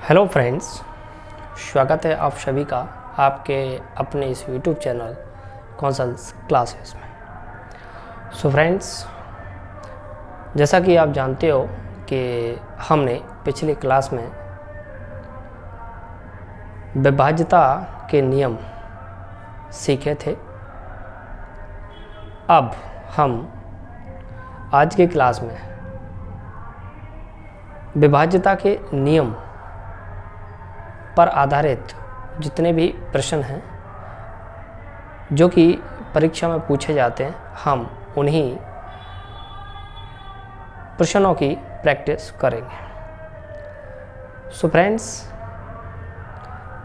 Hello friends, स्वागत है आप सभी का आपके अपने इस यूट्यूब चैनल कौशल्स क्लासेस में। सो फ्रेंड्स, जैसा कि आप जानते हो कि हमने पिछली क्लास में विभाज्यता के नियम सीखे थे। अब हम आज की क्लास में विभाज्यता के नियम पर आधारित जितने भी प्रश्न हैं जो कि परीक्षा में पूछे जाते हैं, हम उन्हीं प्रश्नों की प्रैक्टिस करेंगे। सो फ्रेंड्स,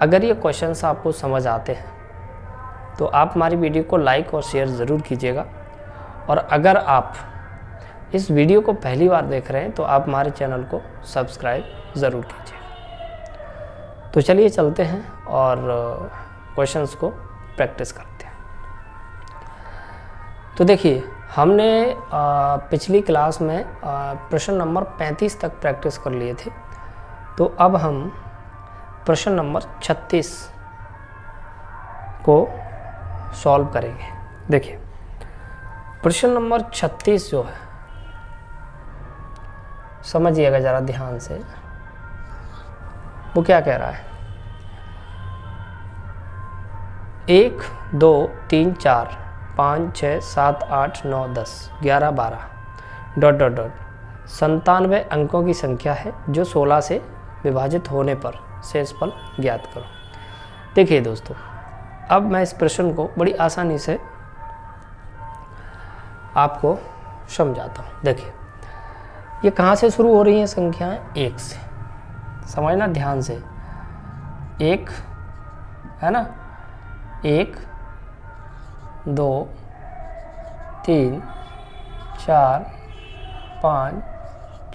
अगर ये क्वेश्चंस आपको समझ आते हैं तो आप हमारी वीडियो को लाइक और शेयर ज़रूर कीजिएगा, और अगर आप इस वीडियो को पहली बार देख रहे हैं तो आप हमारे चैनल को सब्सक्राइब ज़रूर कीजिए। तो चलिए चलते हैं और क्वेश्चंस को प्रैक्टिस करते हैं। तो देखिए, हमने पिछली क्लास में प्रश्न नंबर 35 तक प्रैक्टिस कर लिए थे। तो अब हम प्रश्न नंबर 36 को सॉल्व करेंगे। देखिए, प्रश्न नंबर 36 जो है, समझिएगा ज़रा ध्यान से, वो क्या कह रहा है। 1 2 3 4 5 6 7 8 9 10 11 12 डॉट डॉट डॉट 97 अंकों की संख्या है जो 16 से विभाजित होने पर शेषफल ज्ञात करो। देखिए दोस्तों, अब मैं इस प्रश्न को बड़ी आसानी से आपको समझाता हूँ। देखिए, ये कहाँ से शुरू हो रही हैं संख्याएं? 1 से। समझना ध्यान से। 1 है ना, 1 2 3 4 5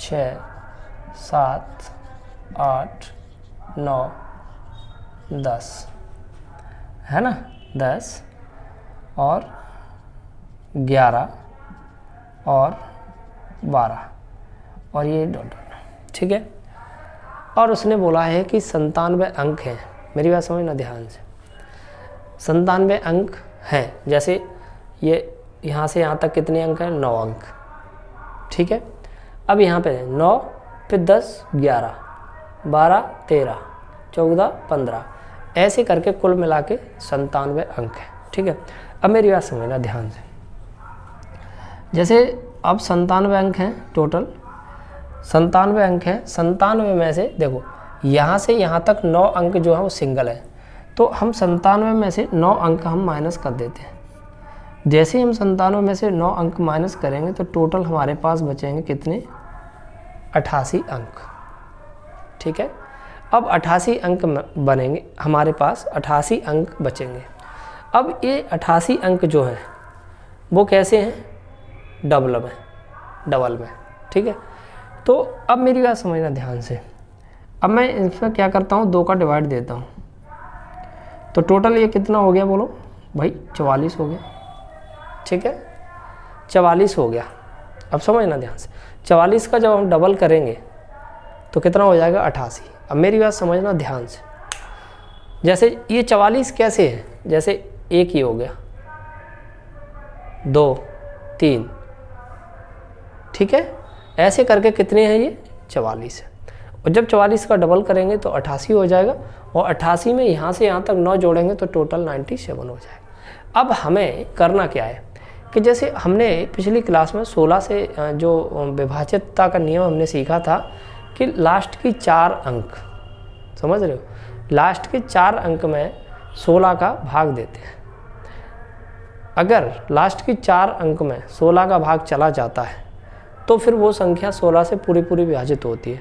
6 7 8 9 10 है ना, 10 और 11 और 12 और ये डॉट, ठीक है। और उसने बोला है कि 97 अंक हैं। मेरी बात समझना ध्यान से। 97 अंक हैं। जैसे ये यहाँ से यहाँ तक कितने अंक हैं? 9 अंक, ठीक है। अब यहाँ पे 9 फिर 10 11 12 13 14 15 ऐसे करके कुल मिला के 97 अंक हैं, ठीक है। अब मेरी बात समझना ध्यान से। जैसे अब 97 अंक हैं, टोटल 97 अंक हैं। 97 में से देखो, यहाँ से यहाँ तक 9 अंक जो है वो सिंगल है, तो हम 97 में से 9 अंक हम माइनस कर देते हैं। जैसे हम 97 में से 9 अंक माइनस करेंगे तो टोटल हमारे पास बचेंगे कितने? 88 अंक, ठीक है। अब 88 अंक बनेंगे हमारे पास, 88 अंक बचेंगे। अब ये 88 अंक जो हैं वो कैसे हैं? डबल में, ठीक है। तो अब मेरी बात समझना ध्यान से। अब मैं इसमें क्या करता हूँ, 2 का डिवाइड देता हूँ, तो टोटल ये कितना हो गया? बोलो भाई, 44 हो गया, ठीक है। 44 हो गया। अब समझना ध्यान से, 44 का जब हम डबल करेंगे तो कितना हो जाएगा? 88। अब मेरी बात समझना ध्यान से। जैसे ये 44 कैसे है? जैसे 1 ही हो गया, 2 3, ठीक है। ऐसे करके कितने हैं? ये 44 है। और जब 44 का डबल करेंगे तो 88 हो जाएगा, और 88 में यहाँ से यहाँ तक 9 जोड़ेंगे तो टोटल 97 हो जाएगा। अब हमें करना क्या है कि जैसे हमने पिछली क्लास में 16 से जो विभाज्यता का नियम हमने सीखा था कि लास्ट की 4 अंक, समझ रहे हो, लास्ट के 4 अंक में 16 का भाग देते हैं। अगर लास्ट की 4 अंक में 16 का भाग चला जाता है तो फिर वो संख्या 16 से पूरी विभाजित होती है,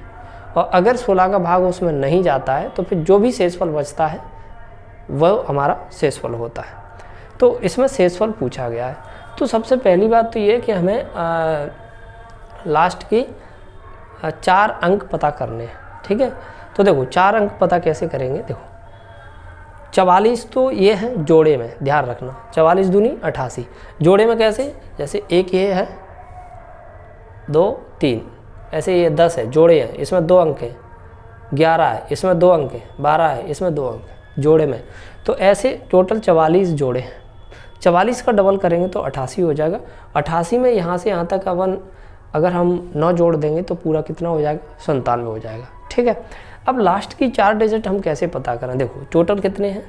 और अगर 16 का भाग उसमें नहीं जाता है तो फिर जो भी शेषफल बचता है वह हमारा शेषफल होता है। तो इसमें शेषफल पूछा गया है। तो सबसे पहली बात तो ये कि हमें लास्ट की 4 अंक पता करने हैं, ठीक है। तो देखो, 4 अंक पता कैसे करेंगे? देखो, 44 तो ये है जोड़े में, ध्यान रखना, 44 दूनी 88। जोड़े में कैसे? जैसे 1 ये है, 2 3, ऐसे ये 10 है, जोड़े हैं, इसमें 2 अंक हैं, 11 है, इसमें 2 अंक है, 12 है, इसमें 2 अंक है जोड़े में। तो ऐसे टोटल 44 जोड़े हैं। 44 का डबल करेंगे तो 88 हो जाएगा। 88 में यहाँ से यहाँ तक अपन अगर हम 9 जोड़ देंगे तो पूरा कितना हो जाएगा, 97 हो जाएगा। ठीक है, अब लास्ट की 4 डिजिट हम कैसे पता करें? देखो टोटल कितने हैं,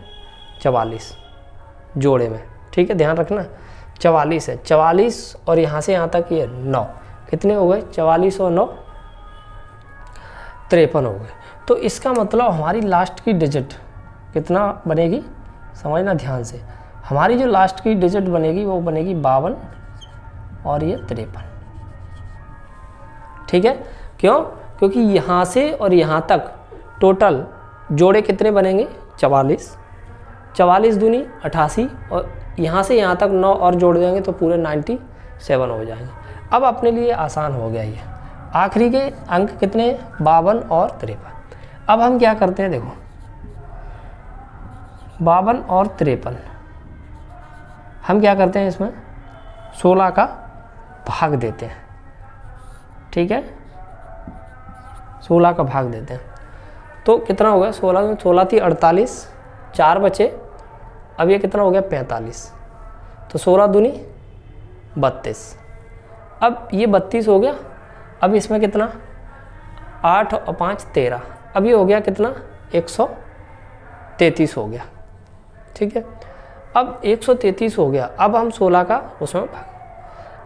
44 जोड़े में। ठीक है, ध्यान रखना 44 है, 44 और यहाँ से यहाँ तक ये 9, कितने हो गए, 44 और 9 53 हो गए। तो इसका मतलब हमारी लास्ट की डिजिट कितना बनेगी, समझना ध्यान से। हमारी जो लास्ट की डिजिट बनेगी वो बनेगी 52 और ये 53। ठीक है, क्यों? क्योंकि यहाँ से और यहाँ तक टोटल जोड़े कितने बनेंगे, 44, 44 दूनी 88 और यहाँ से यहाँ तक 9 और जोड़ देंगे तो पूरे 97 हो जाएंगे। अब अपने लिए आसान हो गया ये। आखिरी के अंक कितने, 52 और 53। अब हम क्या करते हैं, देखो 52 और 53 हम क्या करते हैं, इसमें 16 का भाग देते हैं। ठीक है, 16 का भाग देते हैं तो कितना हो गया, 16 में 16 थी 48, 4 बचे, अब ये कितना हो गया 45, तो 16 दूनी 32। अब ये 32 हो गया। अब इसमें कितना, 8 और 5 13, अब ये हो गया कितना, 133 हो गया। ठीक है, अब 133 हो गया। अब हम 16 का उसमें भाग,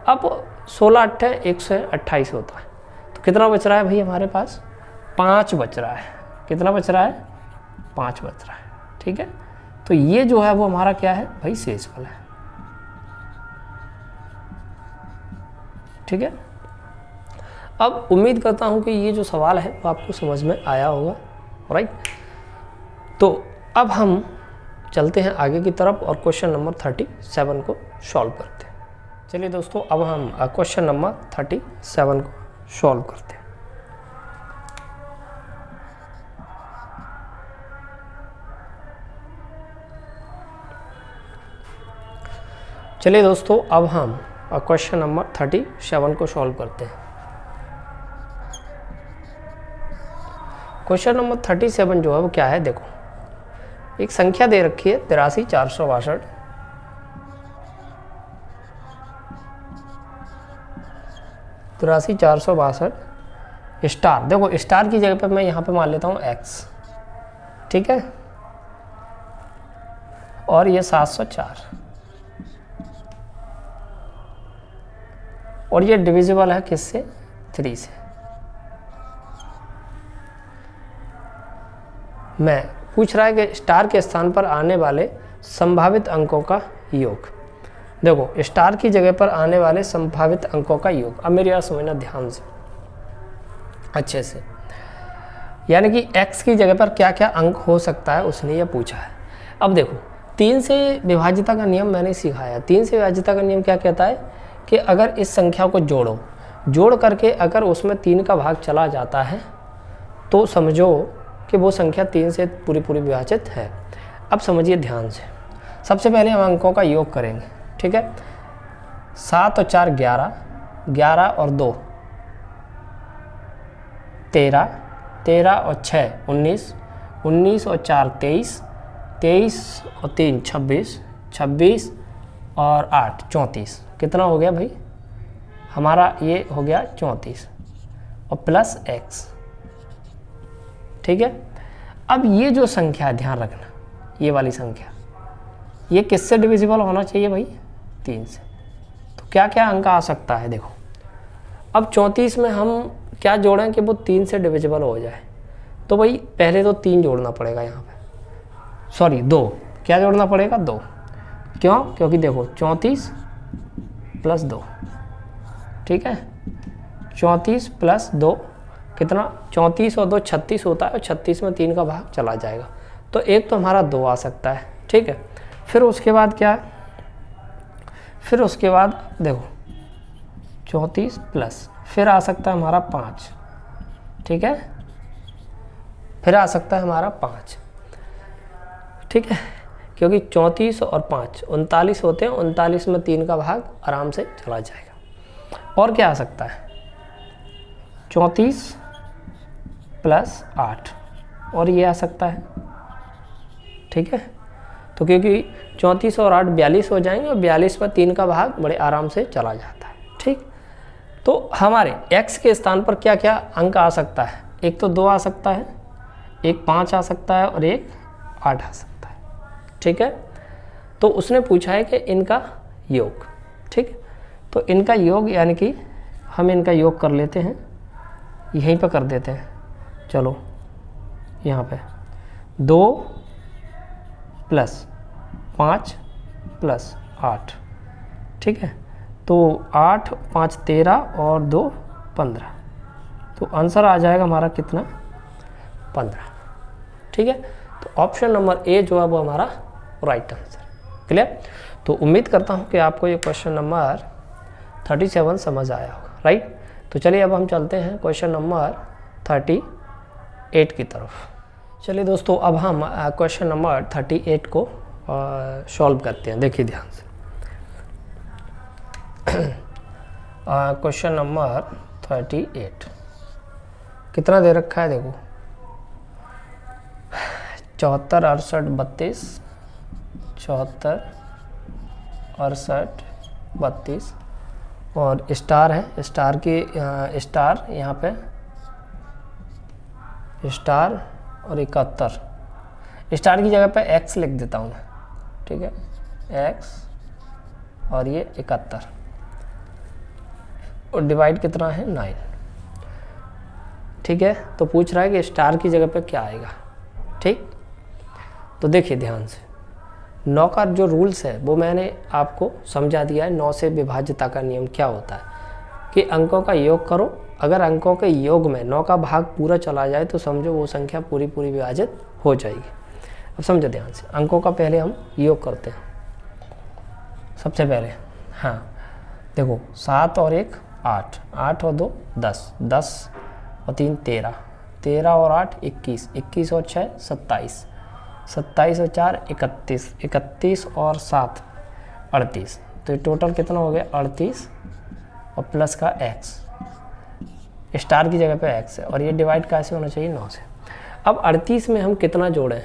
अब 16 8 128 होता है, तो कितना बच रहा है भाई हमारे पास, 5 बच रहा है। कितना बच रहा है, 5 बच रहा है। ठीक है, तो ये जो है वो हमारा क्या है भाई, शेषफल है। ठीक है, अब उम्मीद करता हूँ कि ये जो सवाल है वो आपको समझ में आया होगा। राइट, तो अब हम चलते हैं आगे की तरफ और क्वेश्चन नंबर 37 को सॉल्व करते हैं। चलिए दोस्तों, अब हम क्वेश्चन नंबर 37 को सॉल्व करते हैं। चलिए दोस्तों, अब हम क्वेश्चन नंबर 37 को सॉल्व करते हैं। क्वेश्चन नंबर 37 जो है वो क्या है, देखो एक संख्या दे रखी है 83 462, स्टार। देखो स्टार की जगह पे मैं यहाँ पे मान लेता हूँ x। ठीक है, और ये 704 और ये डिविजिबल है किससे, 3 से। मैं पूछ रहा है कि स्टार के स्थान पर आने वाले संभावित अंकों का योग। देखो स्टार की जगह पर आने वाले संभावित अंकों का योग। अब मेरी बात समझना ध्यान से अच्छे से, यानी कि x की जगह पर क्या क्या अंक हो सकता है उसने ये पूछा है। अब देखो 3 से विभाज्यता का नियम मैंने सिखाया। 3 से विभाज्यता का नियम क्या कहता है कि अगर इस संख्या को जोड़ करके अगर उसमें 3 का भाग चला जाता है तो समझो कि वो संख्या 3 से पूरी विभाजित है। अब समझिए ध्यान से, सबसे पहले हम अंकों का योग करेंगे। ठीक है, 7 और 4 11, 11 और 2 13, 13 और 6 19, 19 और 4 23, 23 और 3 26, 26 और 8 34। कितना हो गया भाई हमारा, ये हो गया 34 और प्लस x। ठीक है, अब ये जो संख्या ध्यान रखना, ये वाली संख्या ये किससे डिविजिबल होना चाहिए भाई, 3 से। तो क्या क्या अंक आ सकता है, देखो अब 34 में हम क्या जोड़ें कि वो 3 से डिविजिबल हो जाए। तो भाई पहले तो 3 जोड़ना पड़ेगा यहाँ पे, सॉरी 2, क्या जोड़ना पड़ेगा 2। क्यों? क्योंकि देखो 34 प्लस 2, ठीक है, 34 प्लस 2 कितना, 34 और 2 36 होता है और 36 में 3 का भाग चला जाएगा। तो एक तो हमारा 2 आ सकता है। ठीक है, फिर उसके बाद क्या है, फिर उसके बाद देखो 34 प्लस फिर आ सकता है हमारा 5। ठीक है, फिर आ सकता है हमारा 5। ठीक है, क्योंकि 34 और 5 39 होते हैं, 39 में 3 का भाग आराम से चला जाएगा। और क्या आ सकता है, 34 प्लस 8 और ये आ सकता है, ठीक है। तो क्योंकि 34 और 8 42 हो जाएंगे और 42 पर 3 का भाग बड़े आराम से चला जाता है, ठीक। तो हमारे x के स्थान पर क्या क्या अंक आ सकता है, एक तो 2 आ सकता है, एक 5 आ सकता है और एक 8 आ सकता है, ठीक है। तो उसने पूछा है कि इनका योग, ठीक। तो इनका योग यानी कि हम इनका योग कर लेते हैं, यहीं पर कर देते हैं। चलो यहाँ पे 2 + 5 + 8, ठीक है। तो 8 5 13 और 2 15, तो आंसर आ जाएगा हमारा कितना, 15, ठीक है। तो ऑप्शन नंबर ए जो है वो हमारा राइट आंसर, क्लियर। तो उम्मीद करता हूँ कि आपको ये क्वेश्चन नंबर 37 समझ आया होगा, राइट। तो चलिए अब हम चलते हैं क्वेश्चन नंबर 38 की तरफ। चलिए दोस्तों, अब हम क्वेश्चन नंबर 38 को सॉल्व करते हैं। देखिए ध्यान से, क्वेश्चन नंबर 38 कितना दे रखा है, देखो 74 68 32, 74 68 32 और स्टार है, स्टार की स्टार यहाँ पे स्टार और 71, स्टार की जगह पे x लिख देता हूँ मैं, ठीक है, x और ये 71 और डिवाइड कितना है 9, ठीक है। तो पूछ रहा है कि स्टार की जगह पे क्या आएगा, ठीक। तो देखिए ध्यान से, 9 का जो रूल्स है वो मैंने आपको समझा दिया है। 9 से विभाज्यता का नियम क्या होता है कि अंकों का योग करो, अगर अंकों के योग में 9 का भाग पूरा चला जाए तो समझो वो संख्या पूरी पूरी विभाजित हो जाएगी। अब समझो ध्यान से, अंकों का पहले हम योग करते हैं। सबसे पहले हाँ देखो, 7 और 1 8, 8 और 2 10, 10 और 3 13, 13 और 8 21, 21 और 6 27, 27 और 4 31, 31 और 7 38। तो ये टोटल कितना हो गया 38 और प्लस का x, स्टार की जगह पे x है और ये डिवाइड कैसे होना चाहिए 9 से। अब 38 में हम कितना जोड़ें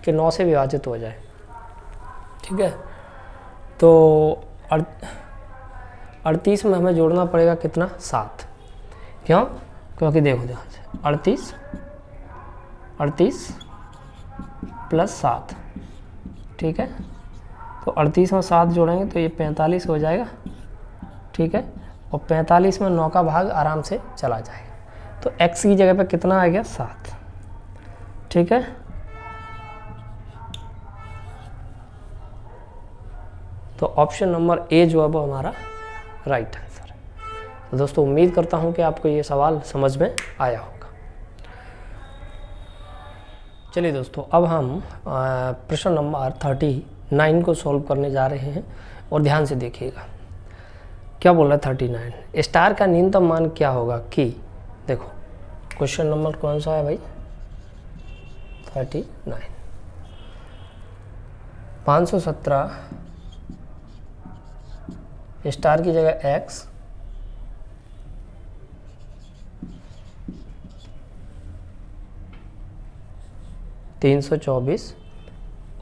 कि 9 से विभाजित हो जाए, ठीक है। तो 38 में हमें जोड़ना पड़ेगा कितना 7, क्यों, क्योंकि देखो ध्यान से 38 + 7, ठीक है। तो 38 में 7 जोड़ेंगे तो ये 45 हो जाएगा, ठीक है। और 45 में 9 का भाग आराम से चला जाएगा, तो x की जगह पे कितना आ गया 7, ठीक है। तो ऑप्शन नंबर ए जो है वो हमारा राइट आंसर है। तो दोस्तों उम्मीद करता हूँ कि आपको ये सवाल समझ में आया होगा। चलिए दोस्तों, अब हम प्रश्न नंबर 39 को सॉल्व करने जा रहे हैं और ध्यान से देखिएगा क्या बोल रहा है 39। स्टार का न्यूनतम मान क्या होगा कि, देखो क्वेश्चन नंबर कौन सा है भाई 39, 517 स्टार की जगह x, 324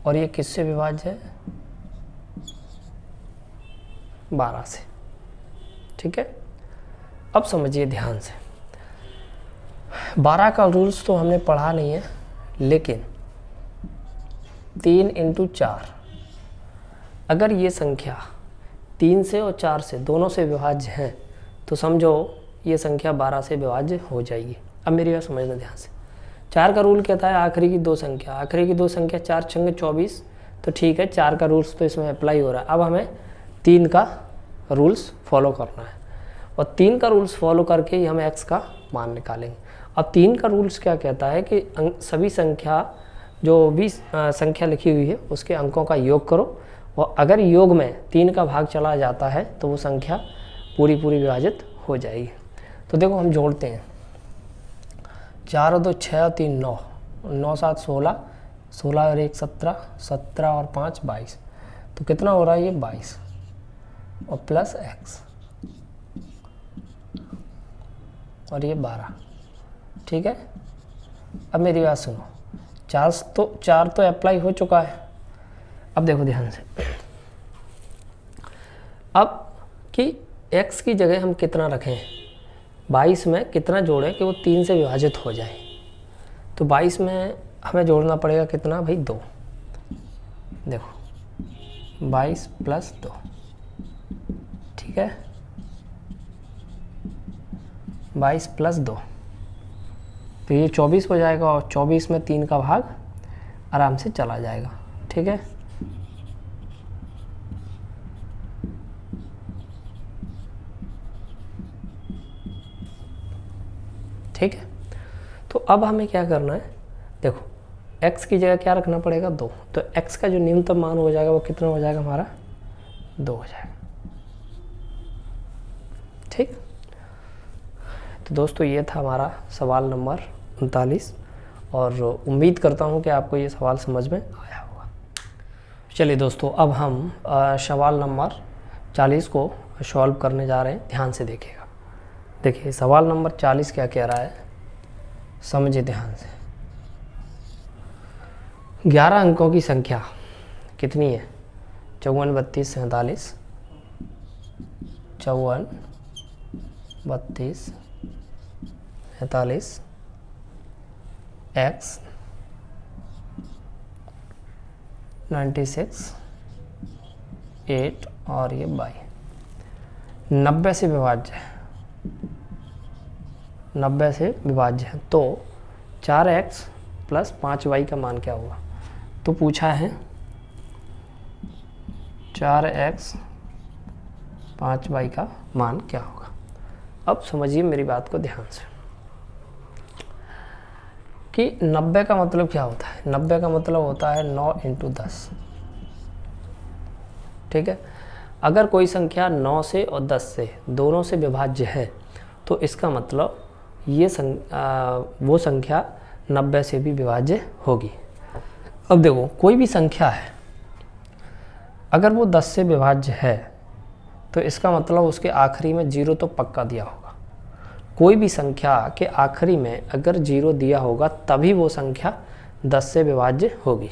और ये किससे विभाज्य है 12 से, ठीक है। अब समझिए ध्यान से, 12 का रूल्स तो हमने पढ़ा नहीं है, लेकिन 3 × 4, अगर ये संख्या 3 से और 4 से दोनों से विभाज्य है तो समझो ये संख्या 12 से विभाज्य हो जाएगी। अब मेरी बात समझना ध्यान से, 4 का रूल कहता है आखिरी की दो संख्या, 4 × 24, तो ठीक है 4 का रूल्स तो इसमें अप्लाई हो रहा है। अब हमें 3 का रूल्स फॉलो करना है और 3 का रूल्स फॉलो करके ही हम x का मान निकालेंगे। अब 3 का रूल्स क्या कहता है कि सभी संख्या जो भी संख्या लिखी हुई है उसके अंकों का योग करो और अगर योग में 3 का भाग चला जाता है तो वो संख्या पूरी पूरी विभाजित हो जाएगी। तो देखो हम जोड़ते हैं, 4 और 2 6 और 3 9, 9 7 16, 16 और 1 17, 17 और 5 22, तो कितना हो रहा है ये 22 और प्लस x और ये 12, ठीक है। अब मेरी बात सुनो, चार तो अप्लाई हो चुका है। अब देखो ध्यान से, अब कि x की जगह हम कितना रखें, 22 में कितना जोड़ें कि वो 3 से विभाजित हो जाए। तो 22 में हमें जोड़ना पड़ेगा कितना भाई, 2। देखो 22 + 2, ठीक है, 22 + 2, तो ये 24 हो जाएगा और 24 में 3 का भाग आराम से चला जाएगा, ठीक है। ठीक है, तो अब हमें क्या करना है, देखो x की जगह क्या रखना पड़ेगा, 2। तो x का जो न्यूनतम मान हो जाएगा वो कितना हो जाएगा हमारा, 2 हो जाएगा, ठीक। तो दोस्तों ये था हमारा सवाल नंबर 39 और उम्मीद करता हूँ कि आपको ये सवाल समझ में आया होगा। चलिए दोस्तों, अब हम सवाल नंबर 40 को सॉल्व करने जा रहे हैं, ध्यान से देखिएगा। देखिए सवाल नंबर 40 क्या कह रहा है, समझिए ध्यान से। 11 अंकों की संख्या कितनी है, 54, 32, 47, 54, 32, 47, x 96, 8 और ये y 90 से विभाज्य है, 90 से विभाज्य है। तो 4x + 5y का मान क्या होगा। तो पूछा है 4x 5y का मान क्या होगा। अब समझिए मेरी बात को ध्यान से कि 90 का मतलब क्या होता है। 90 का मतलब होता है 9 × 10, ठीक है। अगर कोई संख्या 9 से और 10 से दोनों से विभाज्य है तो इसका मतलब ये वो संख्या 90 से भी विभाज्य होगी। अब देखो कोई भी संख्या है, अगर वो 10 से विभाज्य है तो इसका मतलब उसके आखिरी में 0 तो पक्का दिया होगा। कोई भी संख्या के आखिरी में अगर 0 दिया होगा तभी वो संख्या 10 से विभाज्य होगी।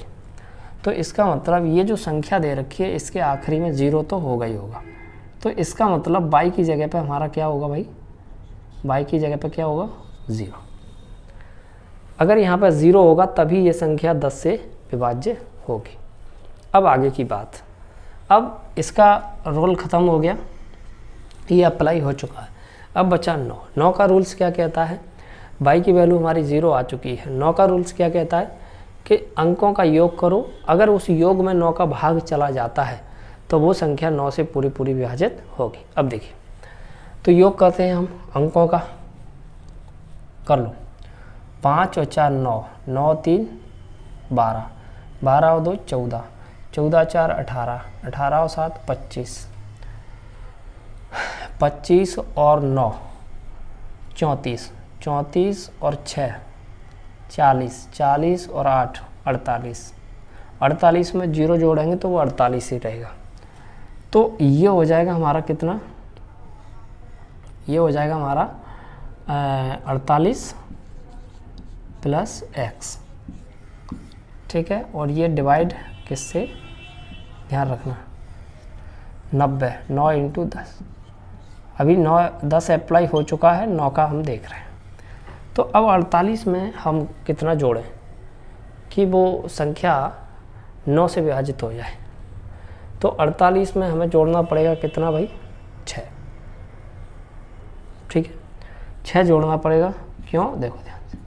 तो इसका मतलब ये जो संख्या दे रखी है इसके आखिरी में 0 तो होगा ही होगा। तो इसका मतलब y की जगह पे हमारा क्या होगा भाई, y की जगह पे क्या होगा, 0। अगर यहाँ पर 0 होगा तभी ये संख्या 10 से विभाज्य होगी। अब आगे की बात, अब इसका रोल ख़त्म हो गया, ये अप्लाई हो चुका है। अब बचा 9 का रूल्स क्या कहता है, y की वैल्यू हमारी 0 आ चुकी है। 9 का रूल्स क्या कहता है कि अंकों का योग करो, अगर उस योग में 9 का भाग चला जाता है तो वो संख्या 9 से पूरी विभाजित होगी। अब देखिए तो योग करते हैं हम अंकों का, कर लो 5 और 4 9, 9 3 12, 12 और 2 14, 14 4 18, 18 और 7 25, 25 और 9 34, 34 और 6 40, 40 और 8 48, 48 में 0 जोड़ेंगे तो वो 48 ही रहेगा। तो ये हो जाएगा हमारा कितना, ये हो जाएगा हमारा 48 + x, ठीक है। और ये डिवाइड किससे, ध्यान रखना 90, 9 × 10, अभी 10 अप्लाई हो चुका है, 9 का हम देख रहे हैं। तो अब 48 में हम कितना जोड़ें कि वो संख्या 9 से विभाजित हो जाए। तो 48 में हमें जोड़ना पड़ेगा कितना भाई, 6, ठीक है। 6 जोड़ना पड़ेगा, क्यों, देखो ध्यान से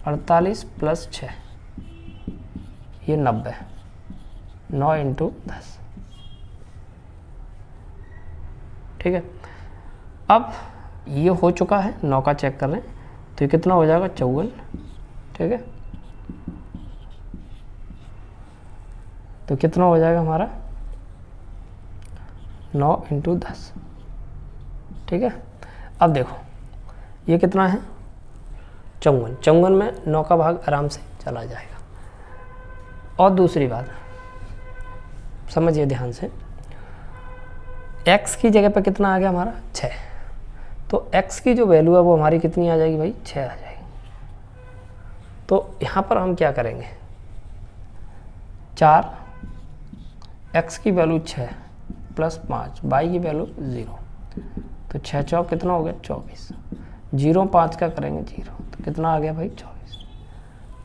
48 + 6 ये 90, 9 × 10, ठीक है। अब ये हो चुका है, 9 का चेक कर रहे हैं तो ये कितना हो जाएगा, 54, ठीक है। तो कितना हो जाएगा हमारा 9 × 10, ठीक है। अब देखो ये कितना है, 54, 54 में 9 का भाग आराम से चला जाएगा। और दूसरी बात समझिए ध्यान से, x की जगह पे कितना आ गया हमारा, 6। तो x की जो वैल्यू है वो हमारी कितनी आ जाएगी भाई, 6 आ जाएगी। तो यहाँ पर हम क्या करेंगे, 4, x की वैल्यू 6 प्लस 5, y की वैल्यू 0, तो 6 चौक कितना हो गया 24, 0 5 का करेंगे 0, तो कितना आ गया भाई 24।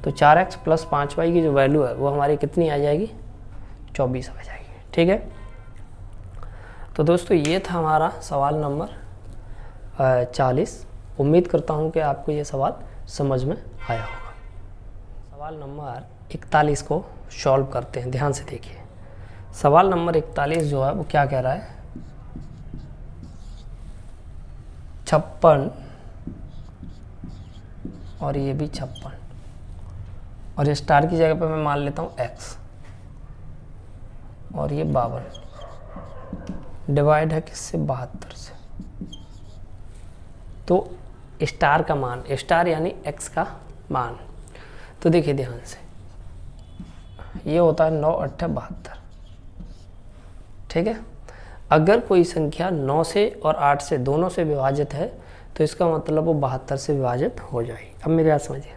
तो 4x प्लस 5y की जो वैल्यू है वो हमारी कितनी आ जाएगी 24 आ जाएगी। ठीक है, तो दोस्तों ये था हमारा सवाल नंबर 40। उम्मीद करता हूँ कि आपको ये सवाल समझ में आया होगा। सवाल नंबर 41 को सॉल्व करते हैं, ध्यान से देखिए। सवाल नंबर 41 जो है वो क्या कह रहा है, 56 और ये भी 56 और ये स्टार की जगह पे मैं मान लेता हूँ x और ये 52 डिवाइड है किससे 72 से। तो स्टार का मान, स्टार यानी x का मान, तो देखिए ध्यान से, ये होता है 9 8 72। ठीक है, अगर कोई संख्या 9 से और 8 से दोनों से विभाजित है तो इसका मतलब वो 72 से विभाजित हो जाएगी। अब मेरी बात समझिए,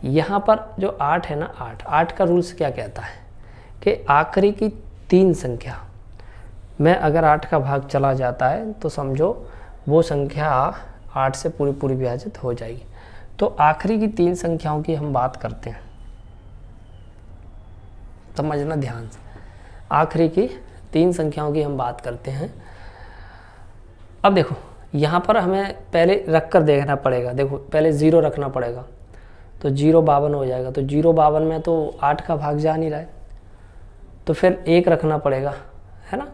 यहाँ पर जो 8 है ना, 8 का रूल्स क्या कहता है कि आखिरी की 3 संख्या में अगर 8 का भाग चला जाता है तो समझो वो संख्या 8 से पूरी पूरी विभाजित हो जाएगी। तो आखिरी की 3 संख्याओं की हम बात करते हैं, समझना ध्यान से, आखिरी की 3 संख्याओं की हम बात करते हैं। अब देखो यहाँ पर हमें पहले रख कर देखना पड़ेगा, देखो पहले 0 रखना पड़ेगा, तो 0 52 हो जाएगा, तो 0 52 में तो 8 का भाग जा नहीं रहा है, तो फिर 1 रखना पड़ेगा, है ना,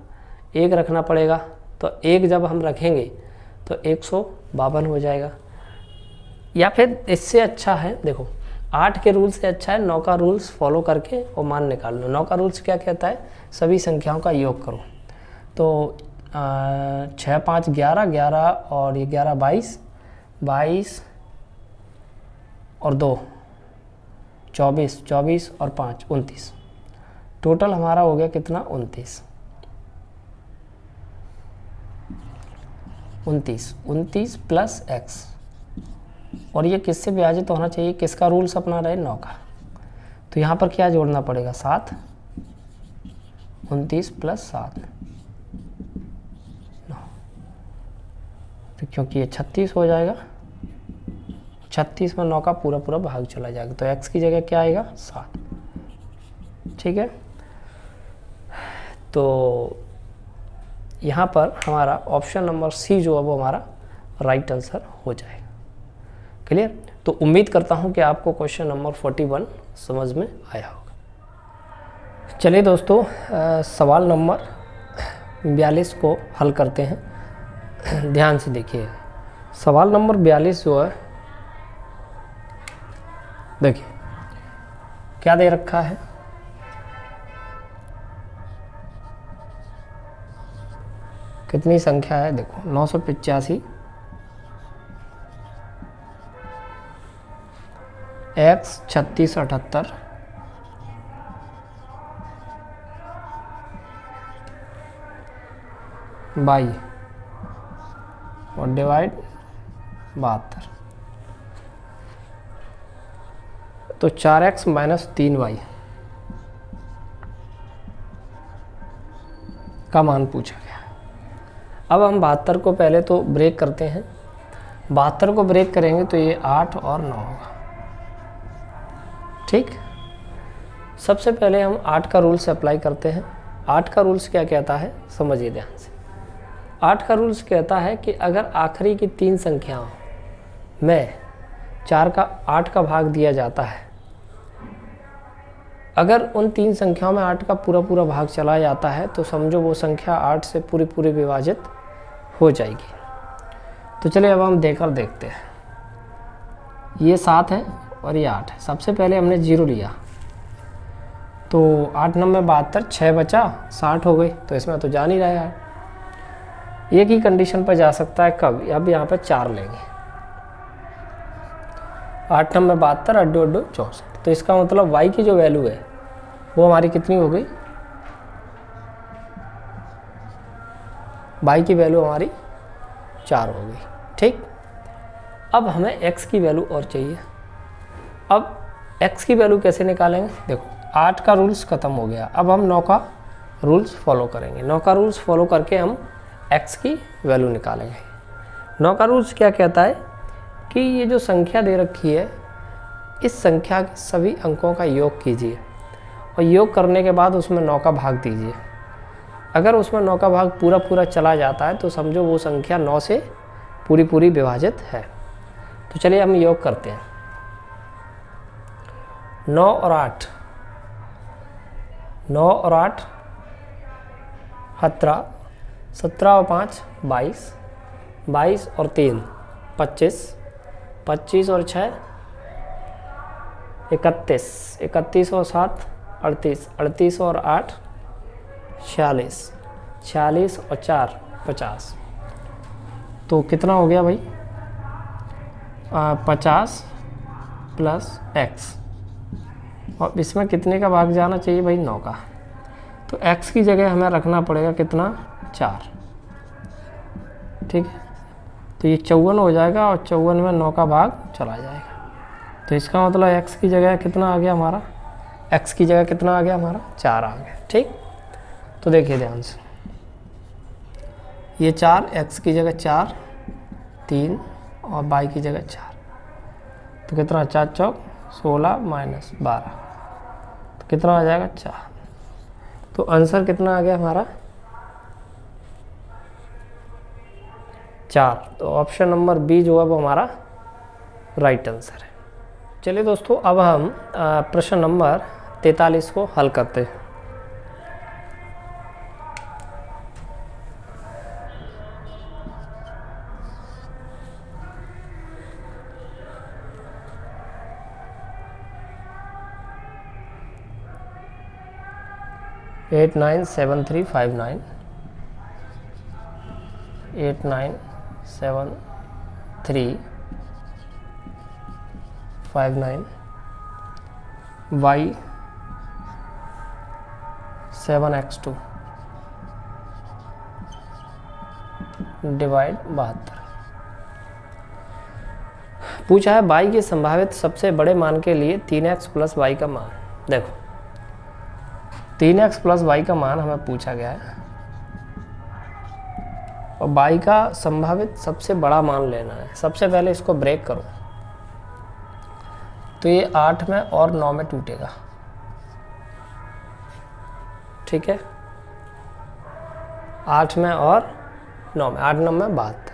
1 रखना पड़ेगा, तो 1 जब हम रखेंगे तो 152 हो जाएगा। या फिर इससे अच्छा है, देखो 8 के रूल से अच्छा है 9 का रूल्स फॉलो करके और मान निकाल लो। 9 का रूल्स क्या कहता है, सभी संख्याओं का योग करो, तो 6 5 11, 11 और ये 11 22, 22 और 2 24, 24 और 5 29, टोटल हमारा हो गया कितना 29, 29 प्लस x, और ये किससे विभाजित होना चाहिए, किसका रूल्स अपना रहे 9 का, तो यहाँ पर क्या जोड़ना पड़ेगा 7, 29 प्लस 7 9, तो क्योंकि ये 36 हो जाएगा, 36 में 9 का पूरा पूरा भाग चला जाएगा, तो x की जगह क्या आएगा 7। ठीक है, तो यहाँ पर हमारा ऑप्शन नंबर सी जो है वो हमारा राइट आंसर हो जाएगा। क्लियर, तो उम्मीद करता हूँ कि आपको क्वेश्चन नंबर 41 समझ में आया होगा। चलिए दोस्तों, सवाल नंबर 42 को हल करते हैं। ध्यान से देखिए, सवाल नंबर 42 जो है, देखिए क्या दे रखा है, कितनी संख्या है, देखो 985 x 3678 बाई और डिवाइड 72, तो 4x माइनस 3y का मान पूछा गया। अब हम 72 को पहले तो ब्रेक करते हैं, 72 को ब्रेक करेंगे तो ये 8 और 9 होगा। ठीक, सबसे पहले हम 8 का रूल्स अप्लाई करते हैं। 8 का रूल्स क्या कहता है, समझिए ध्यान से। 8 का रूल्स कहता है कि अगर आखिरी की 3 संख्याओं में 8 का भाग दिया जाता है, अगर उन 3 संख्याओं में 8 का पूरा पूरा भाग चला जाता है तो समझो वो संख्या 8 से पूरी पूरी विभाजित हो जाएगी। तो चलिए अब हम देखकर देखते हैं, ये 7 है और ये 8 है। सबसे पहले हमने 0 लिया, तो 8 9 में 72, 6 बचा 60 हो गई, तो इसमें तो जा नहीं रहा है। एक ही कंडीशन पर जा सकता है, कब, अब यहाँ पर 4 लेंगे, 8 9 में 72, 8 2 64, तो इसका मतलब y की जो वैल्यू है वो हमारी कितनी हो गई, y की वैल्यू हमारी 4 हो गई। ठीक, अब हमें x की वैल्यू और चाहिए, अब x की वैल्यू कैसे निकालेंगे? देखो 8 का रूल्स ख़त्म हो गया, अब हम 9 का रूल्स फॉलो करेंगे। 9 का रूल्स फॉलो करके हम x की वैल्यू निकालेंगे। 9 का रूल्स क्या कहता है कि ये जो संख्या दे रखी है, इस संख्या के सभी अंकों का योग कीजिए और योग करने के बाद उसमें 9 का भाग दीजिए। अगर उसमें 9 का भाग पूरा पूरा चला जाता है तो समझो वो संख्या 9 से पूरी पूरी विभाजित है। तो चलिए हम योग करते हैं। 9 और 8, 9 और 8 17, 17 और 5 22, 22 और 3 25, 25 और 6 31, 31 और 7 38, 38 और 8 46, 46 और 4 50। तो कितना हो गया भाई? 50 प्लस x, और इसमें कितने का भाग जाना चाहिए भाई? 9 का। तो x की जगह हमें रखना पड़ेगा कितना? 4। ठीक है, तो ये 54 हो जाएगा और 54 में 9 का भाग चला जाएगा। तो इसका मतलब x की जगह कितना आ गया हमारा? x की जगह कितना आ गया हमारा? 4 आ गया। ठीक, तो देखिए ध्यान से, ये 4 x की जगह 4, 3 और y की जगह 4, तो कितना? 4 चौक 16 माइनस 12, तो कितना आ जाएगा? 4। तो आंसर कितना आ गया हमारा? 4। तो ऑप्शन नंबर बी जो है वो हमारा राइट आंसर है। चलिए दोस्तों, अब हम प्रश्न नंबर 43 को हल करते हैं। Eight 9 7 3 5 9, 8 9 7 3 5 9, y 7x2 divide 72। पूछा है y के संभावित सबसे बड़े मान के लिए 3x प्लस y का मान। देखो 3x प्लस y का मान हमें पूछा गया है और y का संभावित सबसे बड़ा मान लेना है। सबसे पहले इसको ब्रेक करो तो ये 8 में और 9 में टूटेगा। ठीक है, 8 में और 9 में, 8 9 में 72।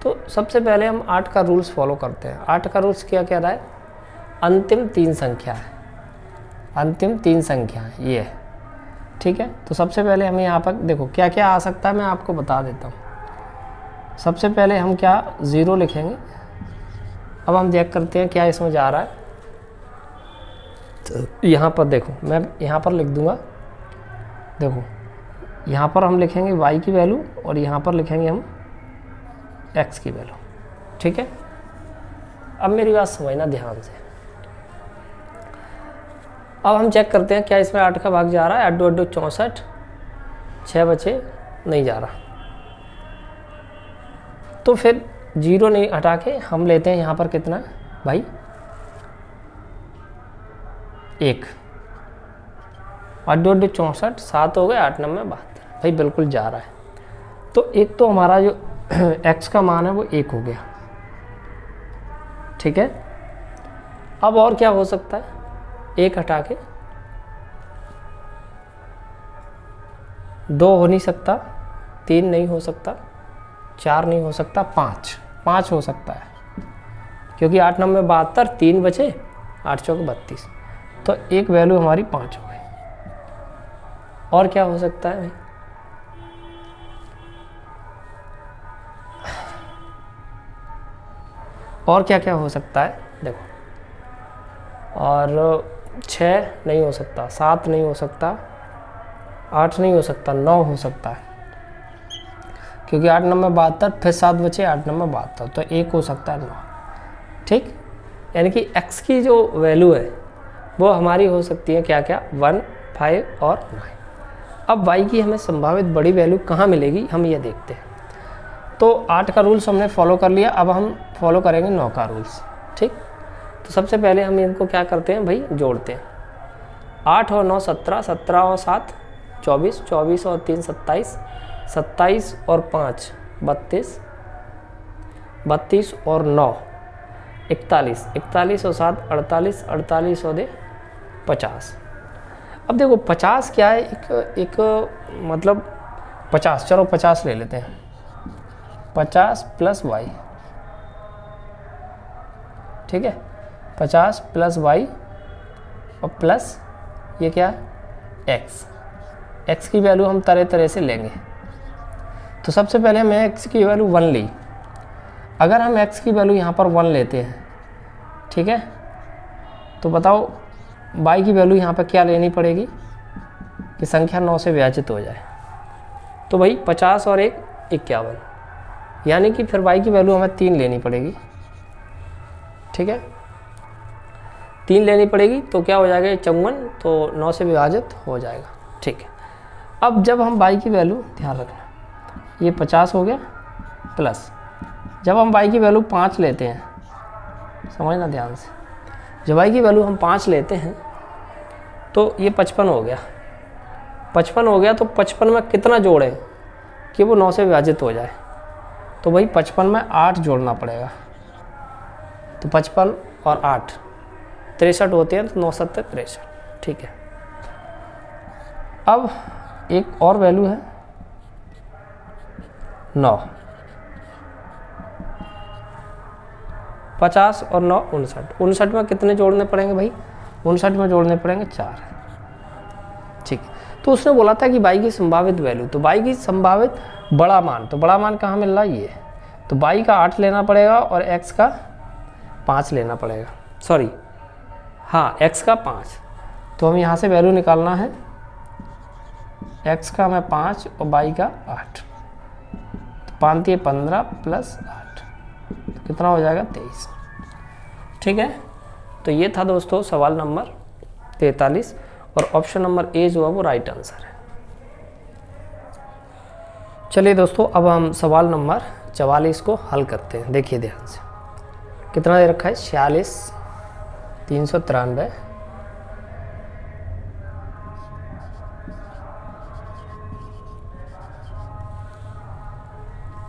तो सबसे पहले हम 8 का रूल्स फॉलो करते हैं। 8 का रूल्स क्या कह रहा है? अंतिम 3 संख्या है, अंतिम 3 संख्या है ये। ठीक है, तो सबसे पहले हमें यहाँ पर देखो क्या क्या आ सकता है, मैं आपको बता देता हूँ। सबसे पहले हम क्या 0 लिखेंगे। अब हम चेक करते हैं क्या इसमें जा रहा है। तो यहाँ पर देखो, मैं यहाँ पर लिख दूँगा। देखो यहाँ पर हम लिखेंगे y की वैल्यू और यहाँ पर लिखेंगे हम x की वैल्यू। ठीक है, अब मेरी बात समझना ध्यान से। अब हम चेक करते हैं क्या इसमें 8 का भाग जा रहा है। 8 2 64, 6 बचे नहीं जा रहा। तो फिर 0 नहीं हटा के हम लेते हैं यहाँ पर कितना भाई? 1। 8 2 64, 7 हो गए, 8 9 में 72। भाई बिल्कुल जा रहा है। तो एक तो हमारा जो x का मान है वो 1 हो गया। ठीक है, अब और क्या हो सकता है? 1 हटा के 2 हो नहीं सकता, 3 नहीं हो सकता, 4 नहीं हो सकता, 5 हो सकता है क्योंकि 8 9 में 72, 3 बचे, 8 चौक 32। तो एक वैल्यू हमारी 5 हो गई। और क्या हो सकता है भाई? और क्या क्या हो सकता है देखो, और 6 नहीं हो सकता, 7 नहीं हो सकता, 8 नहीं हो सकता, 9 हो सकता है क्योंकि 8 9 में 72, फिर 7 बचे, 8 9 में 72, तो 1 हो सकता है 9। ठीक, यानी कि x की जो वैल्यू है वो हमारी हो सकती है क्या क्या? 1 5 और 9। अब y की हमें संभावित बड़ी वैल्यू कहाँ मिलेगी हम ये देखते हैं। तो 8 का रूल्स हमने फॉलो कर लिया, अब हम फॉलो करेंगे 9 का रूल्स। ठीक, तो सबसे पहले हम इनको क्या करते हैं भाई, जोड़ते हैं। 8 और 9 17, 17 और 7 24, 24 और 3 27, 27 और 5 32, 32 और 9 41, 41 और 7 48, 48 और 2 50। अब देखो 50 क्या है, एक मतलब 50, चलो 50 ले लेते हैं। 50 प्लस वाई, ठीक है, 50 प्लस वाई और प्लस ये क्या है एक्स। एक्स की वैल्यू हम तरह तरह से लेंगे। तो सबसे पहले हमें एक्स की वैल्यू 1 ली। अगर हम एक्स की वैल्यू यहाँ पर 1 लेते हैं, ठीक है, तो बताओ वाई की वैल्यू यहाँ पर क्या लेनी पड़ेगी कि संख्या 9 से विभाजित हो जाए। तो भाई 50 और 1 51, यानी कि फिर वाई की वैल्यू हमें 3 लेनी पड़ेगी, ठीक है, 3 लेनी पड़ेगी। तो क्या हो जाएगा 54, तो 9 से विभाजित हो जाएगा, ठीक है। अब जब हम वाई की वैल्यू, ध्यान रखना, ये 50 हो गया प्लस, जब हम वाई की वैल्यू 5 लेते हैं, समझना ध्यान से, जब वाई की वैल्यू हम 5 लेते हैं तो ये 55 हो गया। 55 हो गया तो 55 में कितना जोड़ें कि वो 9 से विभाजित हो जाए। तो भाई 55 में 8 जोड़ना पड़ेगा। तो 55 और 8 63 होते हैं, तो 9 7 63, ठीक है। अब एक और वैल्यू है 9, 50 और 9 59, 59 में कितने जोड़ने पड़ेंगे भाई, 59 में जोड़ने पड़ेंगे 4, ठीक है। तो उसने बोला था कि वाई की संभावित वैल्यू, तो वाई की संभावित बड़ा मान, तो बड़ा मान कहाँ मिल रहा है ये, तो वाई का 8 लेना पड़ेगा और एक्स का 5 लेना पड़ेगा, सॉरी हाँ एक्स का 5। तो हम यहाँ से वैल्यू निकालना है, एक्स का हमें 5 और वाई का 8, तो 5 ये 15 प्लस 8, तो कितना हो जाएगा 23, ठीक है। तो ये था दोस्तों सवाल नंबर 43 और ऑप्शन नंबर ए जो है वो राइट आंसर है। चलिए दोस्तों अब हम सवाल नंबर 44 को हल करते हैं। देखिए ध्यान से, कितना दे रखा है 46 393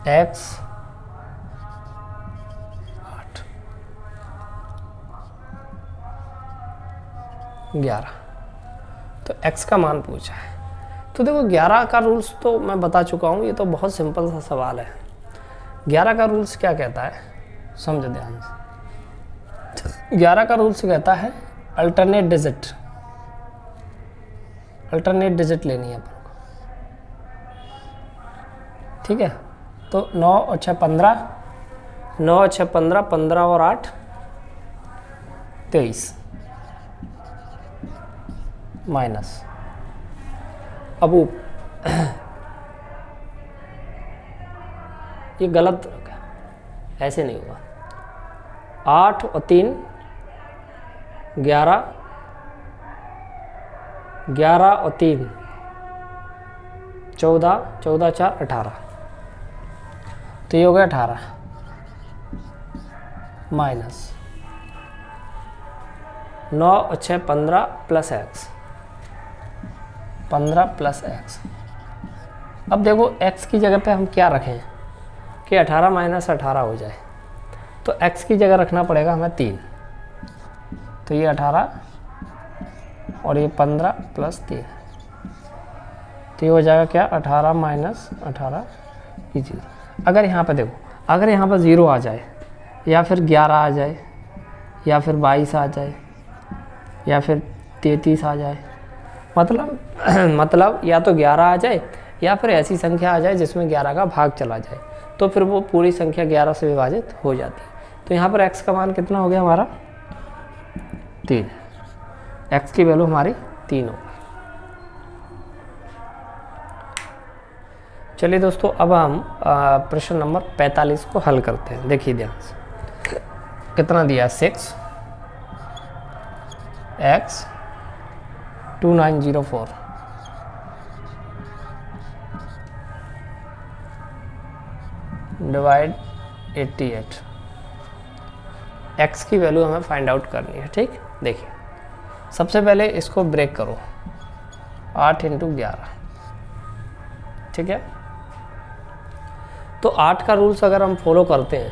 x 8 11, तो x का मान पूछा है। तो देखो 11 का रूल्स तो मैं बता चुका हूँ, ये तो बहुत सिंपल सा सवाल है। 11 का रूल्स क्या कहता है, समझो ध्यान से। 11 का रूल्स कहता है अल्टरनेट डिजिट, अल्टरनेट डिजिट लेनी है अपन को, ठीक है। तो 9 और 6 15, 9 और 6 15, 15 और 8 23 माइनस, अब ये गलत हो गया, ऐसे नहीं हुआ। 8 और 3 11, 11 और 3 14, 14 4 18, तो ये हो गया 18 माइनस 9 और 6 15 प्लस एक्स, 15 प्लस एक्स। अब देखो x की जगह पे हम क्या रखें कि 18 माइनस 18 हो जाए, तो x की जगह रखना पड़ेगा हमें 3, तो ये 18 और ये 15 प्लस 3, तो ये हो जाएगा क्या 18 माइनस 18 की चीज़। अगर यहाँ पे देखो, अगर यहाँ पर 0 आ जाए या फिर 11 आ जाए या फिर 22 आ जाए या फिर 33 आ जाए, मतलब या तो 11 आ जाए या फिर ऐसी संख्या आ जाए जिसमें 11 का भाग चला जाए, तो फिर वो पूरी संख्या 11 से विभाजित हो जाती है। तो यहाँ पर x का मान कितना हो गया हमारा 3, x की वैल्यू हमारी 3 हो गई। चलिए दोस्तों अब हम प्रश्न नंबर 45 को हल करते हैं। देखिए ध्यान से, कितना दिया 6 x 2904 डिवाइड 88, x की वैल्यू हमें फाइंड आउट करनी है। ठीक, देखिए सबसे पहले इसको ब्रेक करो, 8 इंटू 11। ठीक है, तो 8 का रूल्स अगर हम फॉलो करते हैं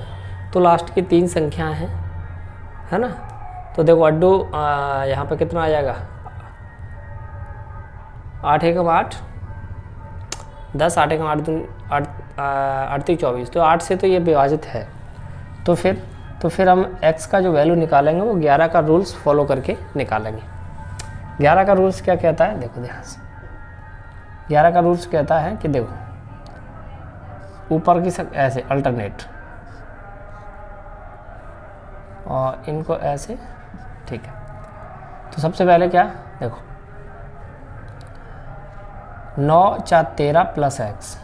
तो लास्ट की 3 संख्याएं हैं, है ना। तो देखो अड्डू यहाँ पे कितना आ जाएगा, 8 एकम 8, 10, 8 एकम 8 दून 8, 8 24, तो 8 से तो ये विभाजित है। तो फिर हम x का जो वैल्यू निकालेंगे वो 11 का रूल्स फॉलो करके निकालेंगे। 11 का रूल्स क्या कहता है, देखो ध्यान से। 11 का रूल्स कहता है कि देखो ऊपर की सब ऐसे अल्टरनेट और इनको ऐसे। ठीक है, तो सबसे पहले क्या, देखो 9 4 13 plus x,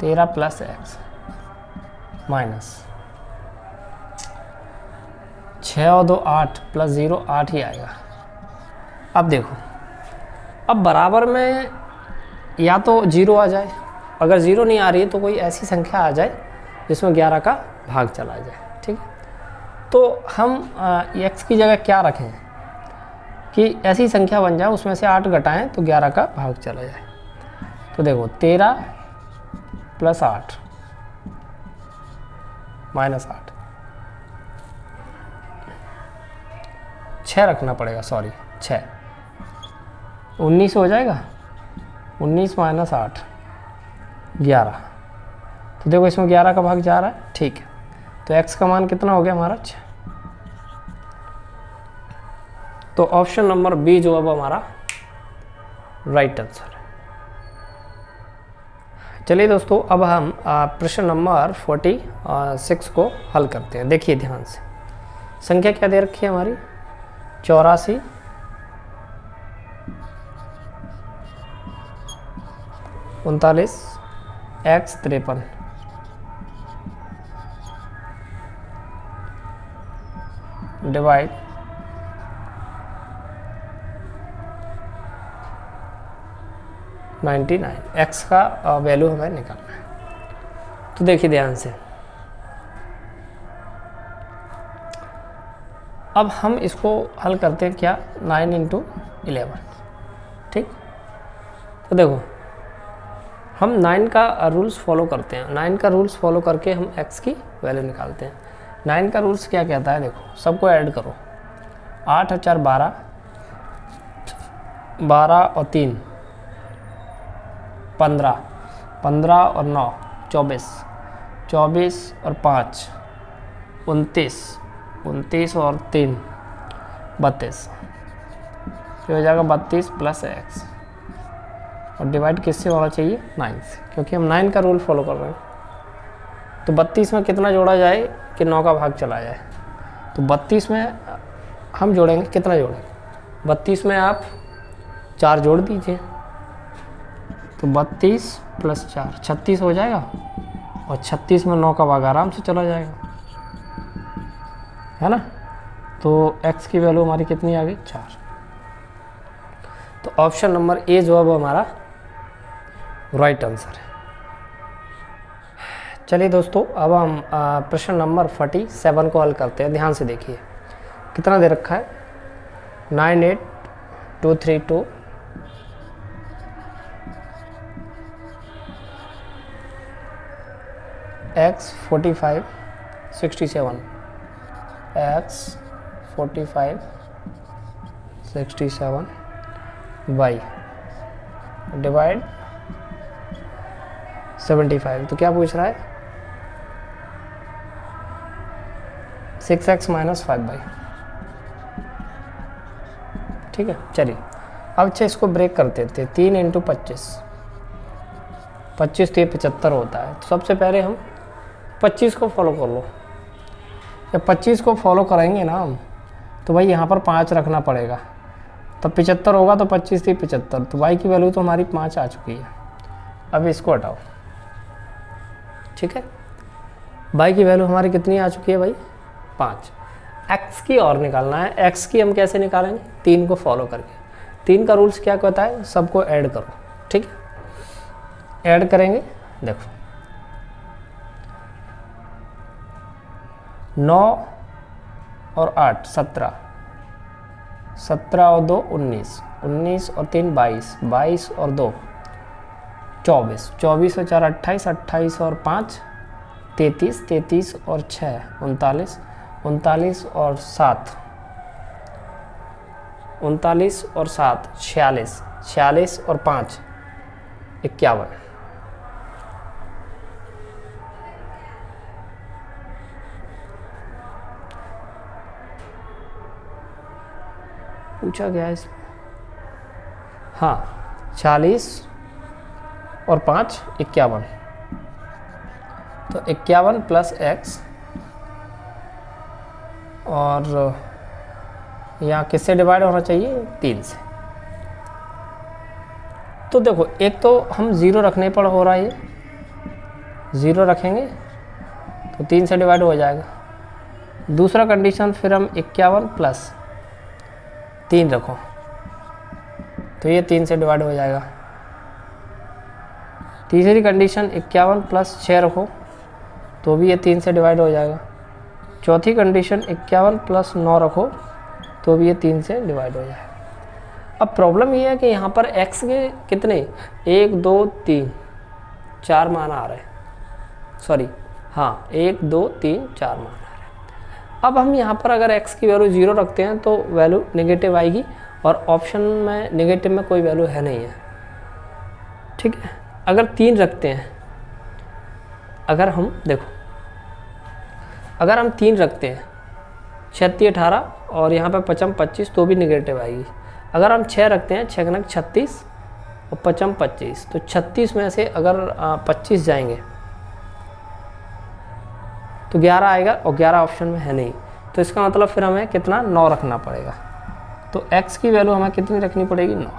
13 plus x minus 6 और 2 8 प्लस 0 8 ही आएगा। अब देखो, अब बराबर में या तो 0 आ जाए, अगर 0 नहीं आ रही है तो कोई ऐसी संख्या आ जाए जिसमें 11 का भाग चला जाए। ठीक है, तो हम x की जगह क्या रखें कि ऐसी संख्या बन जाए उसमें से 8 घटाएं तो 11 का भाग चला जाए। तो देखो 13 प्लस 8 माइनस 8, 6 रखना पड़ेगा, सॉरी 6, 19 हो जाएगा। 19 माइनस 8 11, तो देखो इसमें 11 का भाग जा रहा है। ठीक है, तो x का मान कितना हो गया हमारा 6। तो ऑप्शन नंबर बी जो अब हमारा राइट आंसर है। चलिए दोस्तों, अब हम प्रश्न नंबर 46 को हल करते हैं। देखिए ध्यान से, संख्या क्या दे रखी है हमारी, 84 39 x 53 डिवाइड 99, x का वैल्यू हमें निकालना है। तो देखिए ध्यान से, अब हम इसको हल करते हैं क्या, 9 इंटू 11। ठीक, तो देखो हम 9 का रूल्स फॉलो करते हैं, 9 का रूल्स फॉलो करके हम x की वैल्यू निकालते हैं। 9 का रूल्स क्या कहता है, देखो सबको ऐड करो, 8 और 4 12, 12 और 3 15, 15 और 9 24, 24 और 5 29, 29 और 3 32, ये हो जाएगा 32 प्लस एक्स, और डिवाइड किससे होना चाहिए, 9 से, क्योंकि हम 9 का रूल फॉलो कर रहे हैं। तो 32 में कितना जोड़ा जाए कि 9 का भाग चला जाए, तो 32 में हम जोड़ेंगे, कितना जोड़ेंगे, 32 में आप 4 जोड़ दीजिए, तो 32 प्लस 4 36 हो जाएगा, और 36 में 9 का भाग आराम से चला जाएगा, है ना। तो x की वैल्यू हमारी कितनी आ गई, 4। तो ऑप्शन नंबर ए जो अब हमारा राइट आंसर है। चलिए दोस्तों, अब हम प्रश्न नंबर 47 को हल करते हैं। ध्यान से देखिए कितना दे रखा है, 98232 x 45 67, x 45 67 y डिवाइड 75। तो क्या पूछ रहा है, 6x माइनस 5y। ठीक है, चलिए अब अच्छा इसको ब्रेक कर देते हैं। 3 इंटू 25, 25 तो ये 75 होता है। तो सबसे पहले हम 25 को फॉलो कर लो। जब 25 को फॉलो करेंगे ना हम, तो भाई यहाँ पर 5 रखना पड़ेगा, तब 75 होगा, तो 25 थी 75, तो y की वैल्यू तो हमारी 5 आ चुकी है। अब इसको हटाओ, ठीक है, y की वैल्यू हमारी कितनी आ चुकी है भाई, 5। x की और निकालना है। x की हम कैसे निकालेंगे, 3 को फॉलो करके। 3 का रूल्स क्या कहता है, सबको ऐड करो। ठीक है, ऐड करेंगे, देखो 9 और 8 17, 17 और 2 19, 19 और 3 22, 22 और 2 24, 24 और 4 28, 28 और 5 33, 33 और 6 39, 39 और 7 39 और 7 46, 46 और 5 51। पूछा गया इसमें, हाँ 40 और 5 51, तो 51 प्लस x, और यहाँ किससे डिवाइड होना चाहिए, 3 से। तो देखो एक तो हम 0 रखने पर हो रहा है, ये 0 रखेंगे तो 3 से डिवाइड हो जाएगा। दूसरा कंडीशन फिर हम 51 प्लस 3 रखो तो ये 3 से डिवाइड हो जाएगा। तीसरी कंडीशन 51 प्लस 6 रखो तो भी ये 3 से डिवाइड हो जाएगा। चौथी कंडीशन 51 प्लस 9 रखो तो भी ये 3 से डिवाइड हो जाएगा। अब प्रॉब्लम ये है कि यहाँ पर x के कितने 1 2 3 4 मान आ रहे हैं, सॉरी हाँ 1 2 3 4 मान आ रहे हैं। अब हम यहाँ पर अगर x की वैल्यू 0 रखते हैं तो वैल्यू नेगेटिव आएगी, और ऑप्शन में नेगेटिव में कोई वैल्यू है नहीं है, ठीक है। अगर 3 रखते हैं, अगर हम देखो अगर हम 3 रखते हैं 36 18 और यहाँ पे 55 25 तो भी नेगेटिव आएगी। अगर हम 6 रखते हैं 6 गुना 36 और 55 25, तो 36 में से अगर 25 जाएंगे तो 11 आएगा, और 11 ऑप्शन में है नहीं, तो इसका मतलब फिर हमें कितना 9 रखना पड़ेगा। तो x की वैल्यू हमें कितनी रखनी पड़ेगी 9,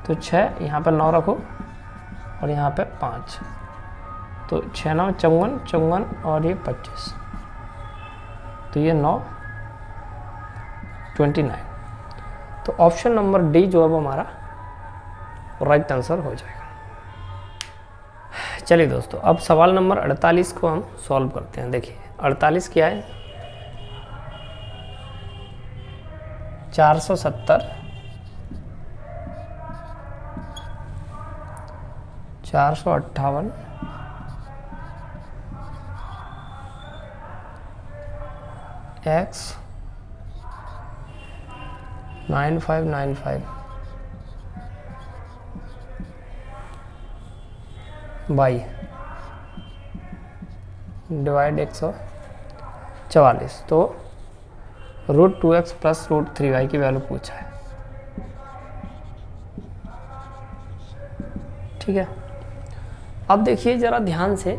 तो 6 यहाँ पर 9 रखो और यहाँ पे 5, तो 6 9 54 54 और ये 25, तो ये 9 29। तो ऑप्शन नंबर डी जो अब हमारा राइट आंसर हो जाएगा। चलिए दोस्तों, अब सवाल नंबर 48 को हम सॉल्व करते हैं। देखिए 48 क्या है, 470 458 x 9595 बाई डिवाइड 144, तो √2x प्लस √3y की वैल्यू पूछा है, ठीक है। अब देखिए ज़रा ध्यान से,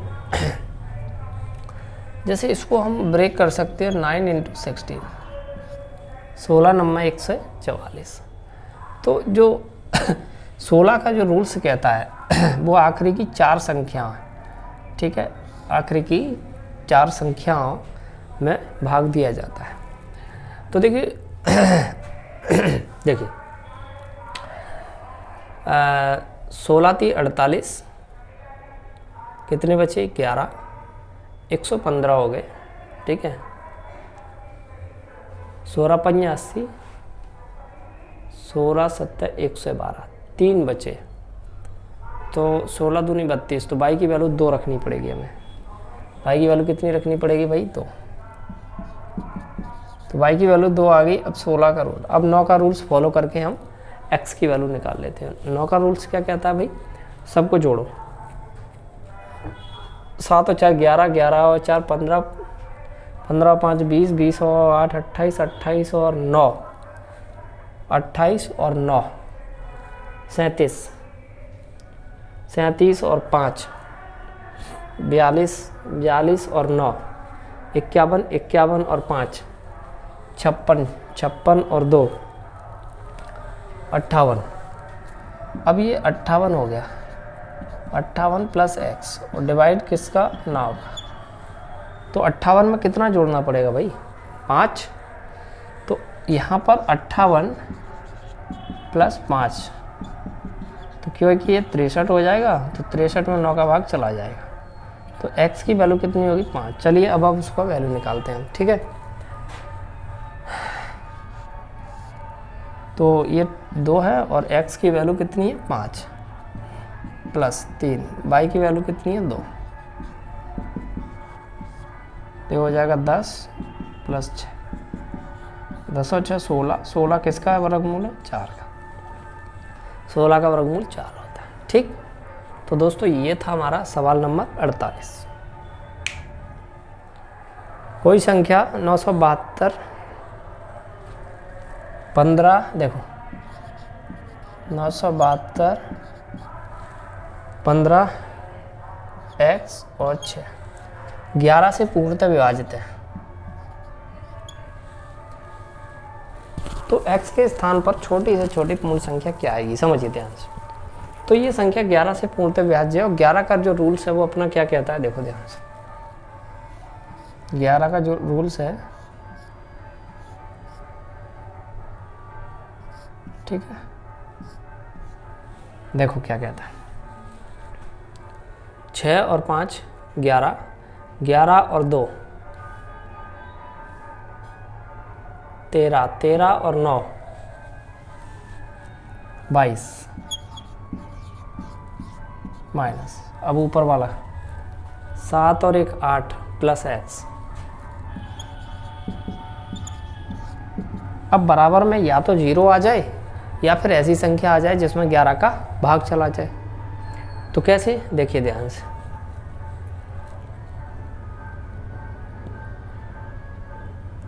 जैसे इसको हम ब्रेक कर सकते हैं 9 × 16, 16 नम्मा 144। तो जो 16 का जो रूल्स कहता है वो आखिरी की 4 संख्याएं, ठीक है, आखिरी की 4 संख्याओं में भाग दिया जाता है। तो देखिए देखिए 16 × 48, कितने बचे 11, 115 हो गए, ठीक है। 16 × 5 80, 16 × 7 112, 3 बचे, तो 16 दूनी 32, तो बाई की वैल्यू 2 रखनी पड़ेगी हमें। बाई की वैल्यू कितनी रखनी पड़ेगी भाई 2, तो बाई की वैल्यू 2 आ गई। अब 16 का रूल, अब 9 का रूल्स फॉलो करके हम x की वैल्यू निकाल लेते हैं। 9 का रूल्स क्या कहता है भाई, सबको जोड़ो, 7 और 4 11, 11 और 4 15, 15 और 5 20, 20 और 8 28, 28 और 9 28 और 9 37, 37 और 5 42, 42 और 9 51, 51 और 5 56, 56 और 2 58। अब ये 58 हो गया, 58 प्लस x और डिवाइड किसका 9 का, तो 58 में कितना जोड़ना पड़ेगा भाई 5, तो यहाँ पर 58 प्लस 5, तो क्योंकि ये 63 हो जाएगा, तो 63 में 9 का भाग चला जाएगा, तो x की वैल्यू कितनी होगी 5। चलिए अब उसका वैल्यू निकालते हैं हम, ठीक है। तो ये 2 है और x की वैल्यू कितनी है 5 प्लस 3, y की वैल्यू कितनी है 2, तो हो जाएगा 10 प्लस 6, 10 और 6 16, 16 किसका वर्गमूल है 4 का, 16 का वर्गमूल 4 होता है, ठीक। तो दोस्तों ये था हमारा सवाल नंबर 48। कोई संख्या 972 15, देखो 972 15 x और 6 11 से पूर्णतः विभाजित है। तो x के स्थान पर छोटी से छोटी पूर्ण संख्या क्या आएगी, समझिए ध्यान से। तो ये संख्या 11 से पूर्णतः विभाज्य है और 11 का जो रूल्स है वो अपना क्या कहता है, देखो ध्यान से। 11 का जो रूल्स है, ठीक है, देखो क्या कहता है। 6 और 5 11, 11 और 2 13, 13 और 9 22 माइनस, अब ऊपर वाला 7 और 1 8 प्लस x। अब बराबर में या तो 0 आ जाए या फिर ऐसी संख्या आ जाए जिसमें 11 का भाग चला जाए। तो कैसे, देखिए ध्यान से।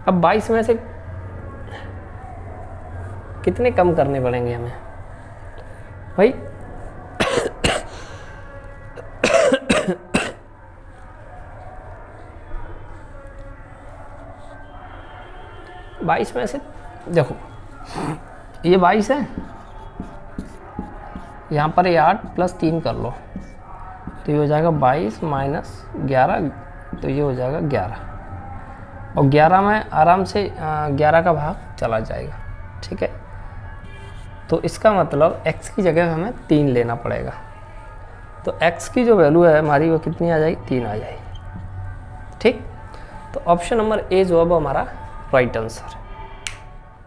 अब 22 में से कितने कम करने पड़ेंगे हमें भाई, 22 में से देखो ये 22 है, यहाँ पर ये 8 प्लस 3 कर लो तो ये हो जाएगा 22 माइनस 11, तो ये हो जाएगा 11 और 11 में आराम से 11 का भाग चला जाएगा, ठीक है। तो इसका मतलब x की जगह हमें 3 लेना पड़ेगा। तो x की जो वैल्यू है हमारी वो कितनी आ जाएगी, 3 आ जाएगी, ठीक। तो ऑप्शन नंबर ए जो अब हमारा राइट आंसर है।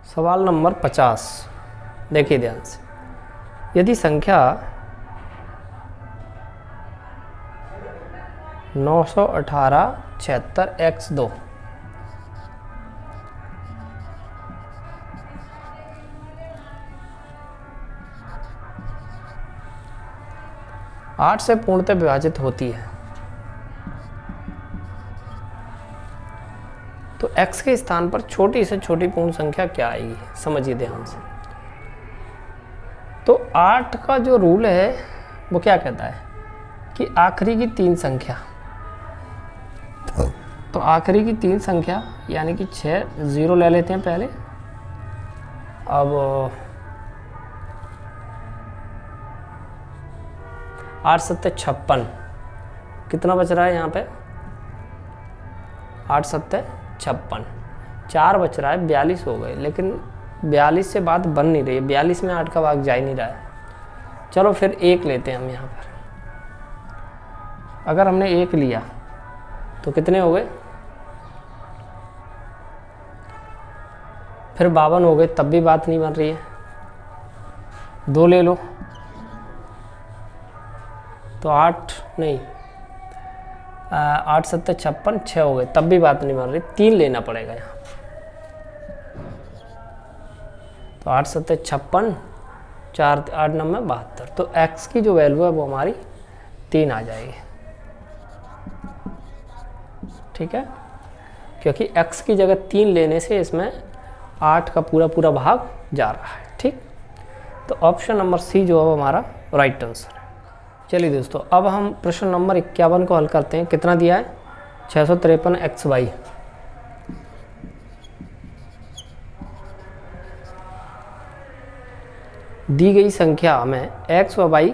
सवाल नंबर 50, देखिए ध्यान से। यदि संख्या 918 76 x2 8 से पूर्णतः विभाजित होती है, तो x के स्थान पर छोटी से छोटी पूर्ण संख्या क्या आएगी, समझिए ध्यान से। तो 8 का जो रूल है वो क्या कहता है कि आखिरी की 3 संख्या, तो आखिरी की 3 संख्या यानी कि 6 0 ले लेते हैं पहले। अब 8 7 56, कितना बच रहा है यहाँ पे, 8 7 56, 4 बच रहा है, 42 हो गए। लेकिन 42 से बात बन नहीं रही है, 42 में 8 का भाग जा ही नहीं रहा है। चलो फिर 1 लेते हैं हम यहाँ पर। अगर हमने 1 लिया तो कितने हो गए, फिर 52 हो गए, तब भी बात नहीं बन रही है। 2 ले लो तो 8 नहीं 8 7 56, 6 हो गए, तब भी बात नहीं बन रही, 3 लेना पड़ेगा यहाँ। तो 8 7 56, 4 8 9 72, तो x की जो वैल्यू है वो हमारी 3 आ जाएगी, ठीक है। क्योंकि x की जगह 3 लेने से इसमें 8 का पूरा भाग जा रहा है, ठीक। तो ऑप्शन नंबर सी जो है हमारा राइट आंसर है। चलिए दोस्तों, अब हम प्रश्न नंबर 51 को हल करते हैं। कितना दिया है, 653 xy। दी गई संख्या में x व y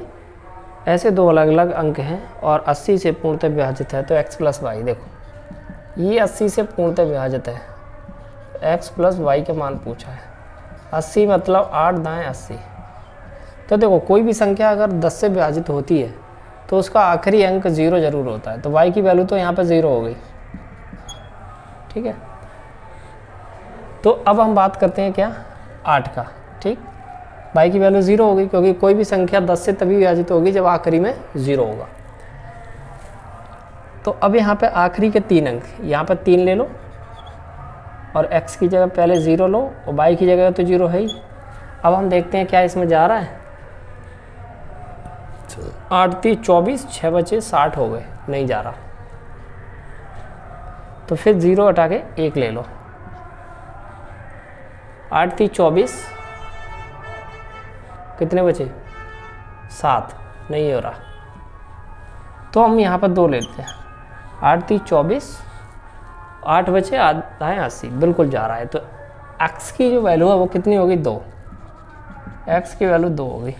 ऐसे 2 अलग अलग अंक हैं और 80 से पूर्णतः विभाजित है, तो x प्लस वाई, देखो ये 80 से पूर्णतः विभाजित है, x प्लस वाई का मान पूछा है। 80 मतलब 8 दाएँ 80। तो देखो कोई भी संख्या अगर 10 से विभाजित होती है तो उसका आखिरी अंक 0 ज़रूर होता है। तो y की वैल्यू तो यहाँ पर 0 हो गई, ठीक है। तो अब हम बात करते हैं क्या, 8 का, ठीक। y की वैल्यू 0 होगी क्योंकि कोई भी संख्या 10 से तभी विभाजित होगी जब आखिरी में 0 होगा। तो अब यहाँ पे आखिरी के 3 अंक, यहाँ पर 3 ले लो और x की जगह पहले 0 लो और y की जगह तो 0 है ही। अब हम देखते हैं क्या इसमें जा रहा है। 8 3 24, 6 बचे 60 हो गए, नहीं जा रहा। तो फिर 0 हटा के 1 ले लो। 8 3 24, कितने बचे 7, नहीं हो रहा। तो हम यहाँ पर 2 लेते हैं। 8 3 24, 8 बचे, आधा है 80, बिल्कुल जा रहा है। तो x की जो वैल्यू है वो कितनी होगी, 2। x की वैल्यू 2 होगी।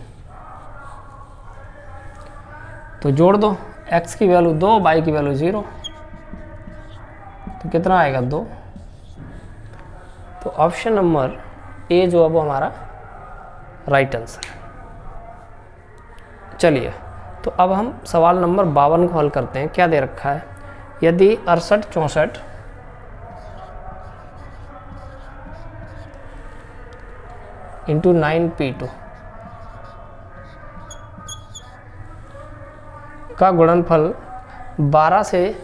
तो जोड़ दो, x की वैल्यू 2, y की वैल्यू 0, तो कितना आएगा 2। तो ऑप्शन नंबर ए जो है वो हमारा राइट आंसर है। चलिए, तो अब हम सवाल नंबर 52 को हल करते हैं। क्या दे रखा है, यदि 68 64 इंटू 9p2 का गुणनफल 12 से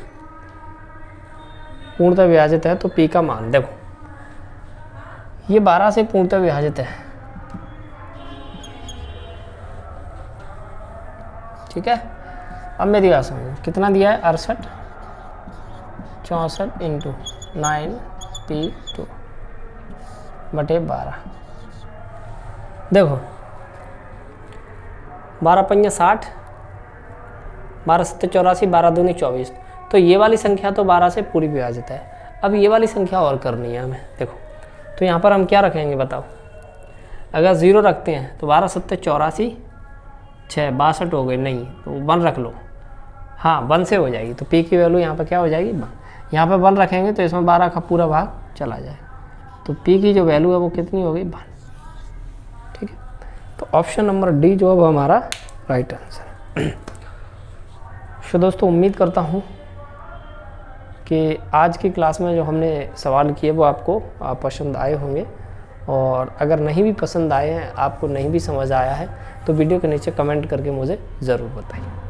पूर्णतः विभाजित है तो p का मान, देखो ये 12 से पूर्णतः विभाजित है, ठीक है। अब मेरी बात समझो, कितना दिया है 68 64 इंटू 9p2 बटे 12। देखो 12 पंजे 60, 12 सत्ते 84, 12 दूनी 24। तो ये वाली संख्या तो 12 से पूरी विभाजित है। अब ये वाली संख्या और करनी है हमें। देखो तो यहाँ पर हम क्या रखेंगे बताओ, अगर 0 रखते हैं तो 12 सत्ते 84, 6 62 हो गए, नहीं तो 1 रख लो, हाँ 1 से हो जाएगी। तो p की वैल्यू यहाँ पर क्या हो जाएगी 1। यहाँ पर 1 रखेंगे तो इसमें 12 का पूरा भाग चला जाए, तो p की जो वैल्यू है वो कितनी होगी 1, ठीक है। तो ऑप्शन नंबर डी जो है वो हमारा राइट आंसर है। तो दोस्तों उम्मीद करता हूँ कि आज की क्लास में जो हमने सवाल किए वो आपको पसंद आए होंगे, और अगर नहीं भी पसंद आए हैं, आपको नहीं भी समझ आया है, तो वीडियो के नीचे कमेंट करके मुझे ज़रूर बताइए।